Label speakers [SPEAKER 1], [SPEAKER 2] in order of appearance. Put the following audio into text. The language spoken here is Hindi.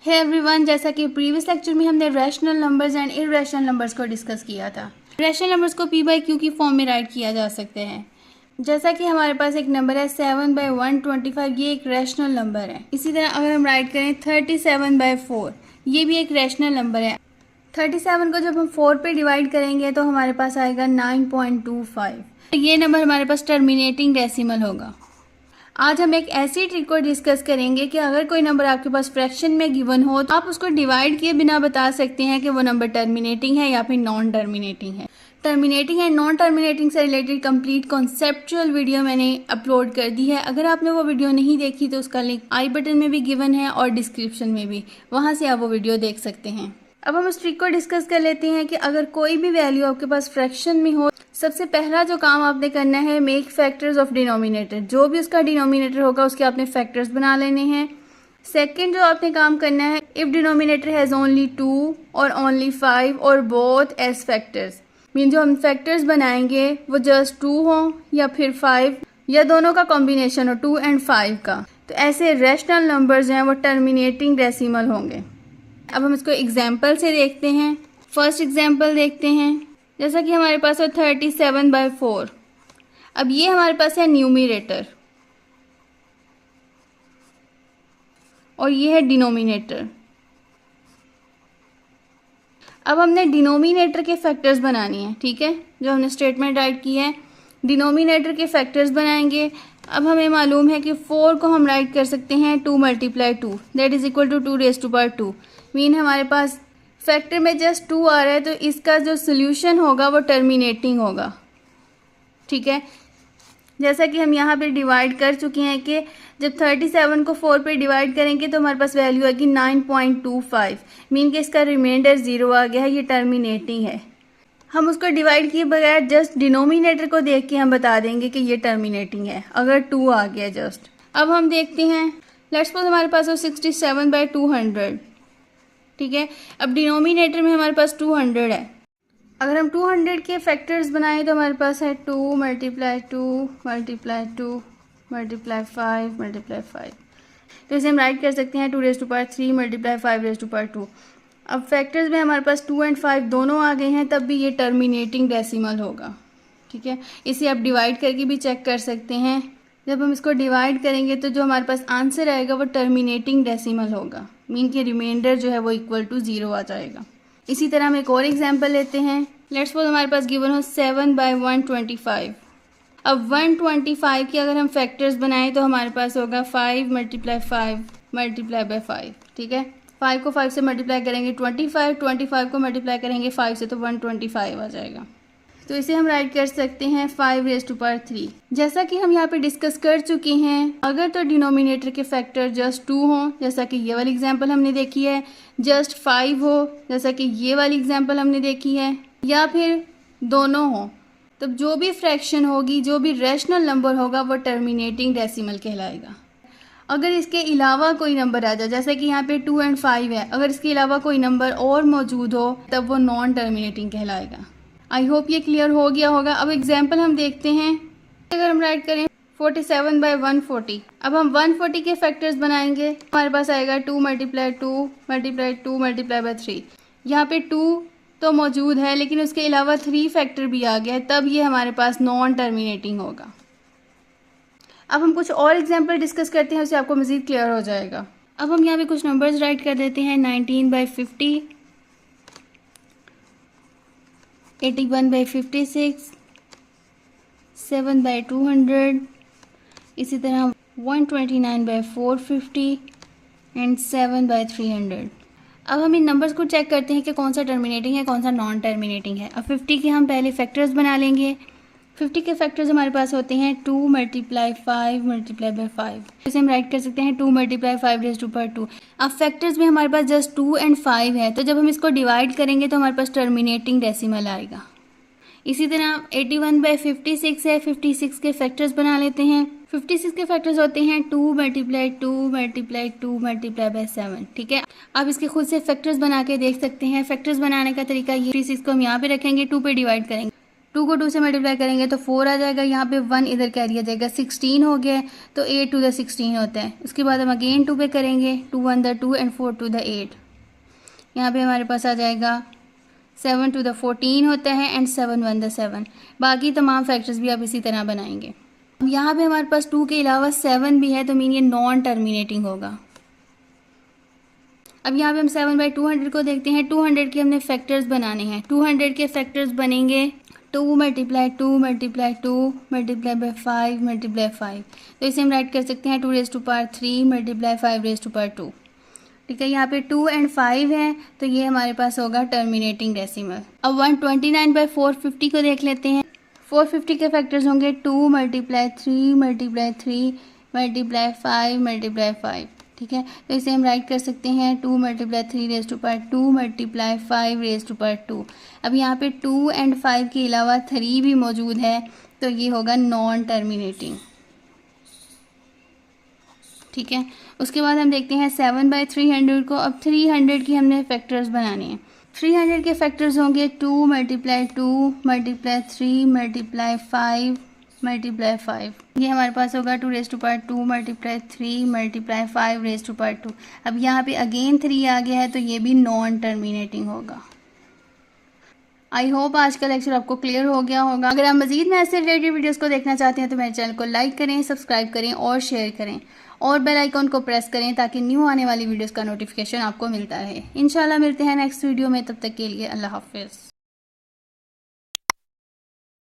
[SPEAKER 1] हे एवरीवन, जैसा कि प्रीवियस लेक्चर में हमने rational numbers and irrational numbers को डिस्कस किया था। रैशनल नंबर्स को p बाई क्यू की फॉर्म में राइट किया जा सकते हैं। जैसा कि हमारे पास एक नंबर है 7/125, ये एक रैशनल नंबर है। इसी तरह अगर हम राइट करें 37/4, ये भी एक रैशनल नंबर है। 37 को जब हम 4 पे डिवाइड करेंगे तो हमारे पास आएगा 9.25। ये नंबर हमारे पास टर्मिनेटिंग डेसिमल होगा। आज हम एक ऐसी ट्रिक को डिस्कस करेंगे कि अगर कोई नंबर आपके पास फ्रैक्शन में गिवन हो तो आप उसको डिवाइड किए बिना बता सकते हैं कि वो नंबर टर्मिनेटिंग है या फिर नॉन टर्मिनेटिंग है। टर्मिनेटिंग एंड नॉन टर्मिनेटिंग से रिलेटेड कंप्लीट कॉन्सेप्चुअल वीडियो मैंने अपलोड कर दी है। अगर आपने वो वीडियो नहीं देखी तो उसका लिंक आई बटन में भी गिवन है और डिस्क्रिप्शन में भी, वहाँ से आप वो वीडियो देख सकते हैं। अब हम उस ट्रिक को डिस्कस कर लेते हैं कि अगर कोई भी वैल्यू आपके पास फ्रैक्शन में हो, सबसे पहला जो काम आपने करना है, मेक फैक्टर्स ऑफ डिनोमिनेटर। जो भी उसका डिनोमिनेटर होगा उसके आपने फैक्टर्स बना लेने हैं। सेकंड जो आपने काम करना है, इफ डिनोमिनेटर हैज़ ओनली 2 और ओनली 5 और बोथ एज फैक्टर्स, मीन जो हम फैक्टर्स बनाएंगे वो जस्ट 2 हो या फिर 5 या दोनों का कॉम्बिनेशन हो 2 एंड 5 का, तो ऐसे रैशनल नंबर्स हैं वो टर्मिनेटिंग डेसिमल होंगे। अब हम इसको एग्जाम्पल से देखते हैं। फर्स्ट एग्जाम्पल देखते हैं। जैसा कि हमारे पास है 37/4। अब ये हमारे पास है न्यूमरेटर और ये है डिनोमिनेटर। अब हमने डिनोमिनेटर के फैक्टर्स बनानी है, ठीक है, जो हमने स्टेटमेंट राइट की है। डिनोमिनेटर के फैक्टर्स बनाएंगे। अब हमें मालूम है कि 4 को हम राइट कर सकते हैं 2 × 2 दैट इज इक्वल टू 2⁻²। मीन हमारे पास फैक्टर में जस्ट 2 आ रहा है तो इसका जो सोल्यूशन होगा वो टर्मिनेटिंग होगा, ठीक है। जैसा कि हम यहाँ पे डिवाइड कर चुके हैं कि जब 37 को 4 पे डिवाइड करेंगे तो हमारे पास वैल्यू आएगी 9.25, मीन कि इसका रिमाइंडर 0 आ गया है, ये टर्मिनेटिंग है। हम उसको डिवाइड किए बगैर जस्ट डिनोमिनेटर को देख के हम बता देंगे कि ये टर्मिनेटिंग है अगर 2 आ गया जस्ट। अब हम देखते हैं, लेट्स सपोज हमारे पास हो 67/200, ठीक है। अब डिनोमिनेटर में हमारे पास 200 है। अगर हम 200 के फैक्टर्स बनाएं तो हमारे पास है 2 × 2 × 2 × 5 × 5। तो इसे हम राइट कर सकते हैं 2⁻³ × 5⁻²। अब फैक्टर्स में हमारे पास 2 एंड 5 दोनों आ गए हैं, तब भी ये टर्मिनेटिंग डेसिमल होगा, ठीक है। इसे आप डिवाइड करके भी चेक कर सकते हैं। जब हम इसको डिवाइड करेंगे तो जो हमारे पास आंसर आएगा वो टर्मिनेटिंग डेसिमल होगा, मीन के रिमाइंडर जो है वो इक्वल टू 0 आ जाएगा। इसी तरह हम एक और एग्जांपल लेते हैं। लेट्स सपोज हमारे पास गिवन हो 7/125। अब 125 के अगर हम फैक्टर्स बनाएं तो हमारे पास होगा 5 × 5 × 5, ठीक है। 5 को 5 से मल्टीप्लाई करेंगे 25 को मल्टीप्लाई करेंगे 5 से तो 125 आ जाएगा। तो इसे हम राइट कर सकते हैं 5⁻3। जैसा कि हम यहाँ पे डिस्कस कर चुके हैं, अगर तो डिनोमिनेटर के फैक्टर जस्ट 2 हो, जैसा कि ये वाली एग्जांपल हमने देखी है, जस्ट 5 हो, जैसा कि ये वाली एग्जांपल हमने देखी है, या फिर दोनों हो, तब जो भी फ्रैक्शन होगी, जो भी रैशनल नंबर होगा वो टर्मिनेटिंग डेसिमल कहलाएगा। अगर इसके अलावा कोई नंबर आ जाए, जैसे कि यहाँ पे 2 एंड 5 है, अगर इसके अलावा कोई नंबर और मौजूद हो तब वो नॉन टर्मिनेटिंग कहलाएगा। आई होप ये क्लियर हो गया होगा। अब एग्जाम्पल हम देखते हैं। अगर हम राइट करें 47/140, अब हम 140 के फैक्टर्स बनाएंगे। हमारे पास आएगा 2 × 2 × 2 × 3। यहाँ पे 2 तो मौजूद है लेकिन उसके अलावा 3 फैक्टर भी आ गया है, तब ये हमारे पास नॉन टर्मिनेटिंग होगा। अब हम कुछ और एग्जाम्पल डिस्कस करते हैं, उससे आपको मज़ीद क्लियर हो जाएगा। अब हम यहाँ पे कुछ नंबर्स राइट कर देते हैं। 19/50, 81/56, 7/200, इसी तरह 129/450 एंड 7/300। अब हम इन नंबर्स को चेक करते हैं कि कौन सा टर्मिनेटिंग है, कौन सा नॉन टर्मिनेटिंग है। अब 50 के हम पहले फैक्टर्स बना लेंगे। 50 के फैक्टर्स हमारे पास होते हैं 2 × 5 × 5। इसे हम राइट कर सकते हैं 2 × 5⁻²। अब फैक्टर्स में हमारे पास जस्ट 2 एंड 5 है, तो जब हम इसको डिवाइड करेंगे तो हमारे पास टर्मिनेटिंग डेसिमल आएगा। इसी तरह 81/56 है, 56 के फैक्टर्स बना लेते हैं। 56 के फैक्टर्स होते हैं 2 × 2 × 2 × 7, ठीक है। आप इसके खुद से फैक्टर्स बना के देख सकते हैं। फैक्टर्स बनाने का तरीका ये, 56 को हम यहाँ पे रखेंगे, 2 पे डिवाइड करेंगे 2 को 2 से मल्टीप्लाई करेंगे तो 4 आ जाएगा, यहाँ पे 1 इधर कैरी आ जाएगा, 16 हो गया तो 8 टू द 16 होता है। उसके बाद हम अगेन 2 पे करेंगे, 2 1 द 2 एंड 4 टू द 8, यहाँ पे हमारे पास आ जाएगा 7 टू द 14 होता है एंड 7 1 द 7। बाकी तमाम फैक्टर्स भी आप इसी तरह बनाएंगे। अब यहाँ पे हमारे पास 2 के अलावा 7 भी है तो मीन ये नॉन टर्मिनेटिंग होगा। अब यहाँ पे हम 7/200 को देखते हैं। 200 के हमने फैक्टर्स बनाने हैं। 200 के फैक्टर्स बनेंगे 2 × 2 × 2 मल्टीप्लाई बाय 5 मल्टीप्लाई 5। तो इसे हम राइट कर सकते हैं 2⁻³ मल्टीप्लाई 5⁻²। ठीक है, यहाँ पे 2 एंड 5 है तो ये हमारे पास होगा टर्मिनेटिंग डेसिमल। अब 129/450 को देख लेते हैं। 450 के फैक्टर्स होंगे 2 × 3 × 3 मल्टीप्लाई 5 मल्टीप्लाई 5। ठीक है, तो इसे हम राइट कर सकते हैं 2 × 3⁻² मल्टीप्लाई 5⁻²। अब यहाँ पे 2 एंड 5 के अलावा 3 भी मौजूद है तो ये होगा नॉन टर्मिनेटिंग। ठीक है, उसके बाद हम देखते हैं 7/300 को। अब 300 की हमने फैक्टर्स बनाने हैं। 300 के फैक्टर्स होंगे 2 × 2 मल्टीप्लाई 3 मल्टीप्लाई 5 मल्टीप्लाई 5। ये हमारे पास होगा 2⁻² मल्टीप्लाई 3 मल्टीप्लाई 5⁻²। अब यहाँ पे अगेन 3 आ गया है तो ये भी नॉन टर्मिनेटिंग होगा। आई होप आज का लेक्चर आपको क्लियर हो गया होगा। अगर आप मजीद में ऐसे रिलेटेड वीडियोस को देखना चाहते हैं तो मेरे चैनल को लाइक करें, सब्सक्राइब करें और शेयर करें और बेल आइकॉन को प्रेस करें ताकि न्यू आने वाली वीडियोस का नोटिफिकेशन आपको मिलता रहे। इंशाल्लाह मिलते हैं नेक्स्ट वीडियो में, तब तक के लिए अल्लाह हाफिज़।